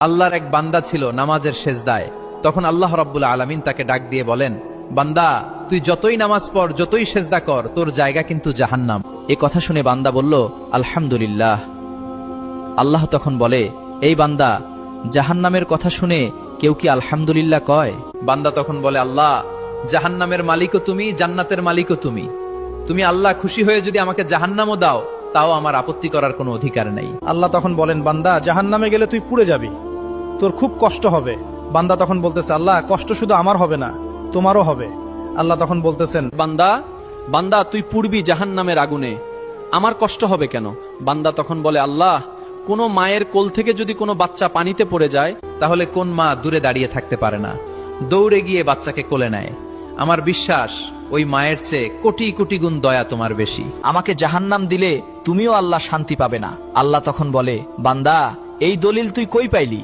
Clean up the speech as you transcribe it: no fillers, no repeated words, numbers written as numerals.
আল্লাহর এক বান্দা ছিল নামাজের সেজদায়। তখন আল্লাহ রাব্বুল আলামিন তাকে ডাক দিয়ে বলেন, বান্দা তুই যতই নামাজ পড়, যতই সেজদা কর, তোর জায়গা কিন্তু জাহান্নাম। এ কথা শুনে বান্দা বলল, আলহামদুলিল্লাহ। আল্লাহ তখন বলে, এই বান্দা, জাহান্নামের কথা শুনে কেউ কি আলহামদুলিল্লাহ কয়? বান্দা তখন বলে, আল্লাহ, জাহান্নামের মালিকও তুমি, জান্নাতের মালিকও তুমি। তুমি আল্লাহ খুশি হয়ে যদি আমাকে জাহান্নামও দাও, তাও আমার আপত্তি করার কোনো অধিকার নেই। আল্লাহ তখন বলেন, বান্দা, জাহান্নামে গেলে তুই পুড়ে যাবি, তোর খুব কষ্ট হবে। বান্দা তখন বলতেছে, আল্লাহ, কষ্ট শুধু আমার হবে না, তোমারও হবে। আল্লাহ তখন বলতেছেন, বান্দা বান্দা তুই পুড়বি জাহান্নামের আগুনে, আমার কষ্ট হবে কেন? বান্দা তখন বলে, আল্লাহ, কোনো মায়ের কোল থেকে যদি কোনো বাচ্চা পানিতে পড়ে যায়, তাহলে কোন মা দূরে দাঁড়িয়ে থাকতে পারে না, দৌড়ে গিয়ে বাচ্চাকে কোলে নেয়। আমার বিশ্বাস ওই মায়ের চেয়ে কোটি কোটি গুণ দয়া তোমার বেশি। আমাকে জাহান্নাম দিলে তুমিও আল্লাহ শান্তি পাবে না। আল্লাহ তখন বলে, বান্দা, এই দলিল তুই কই পাইলি?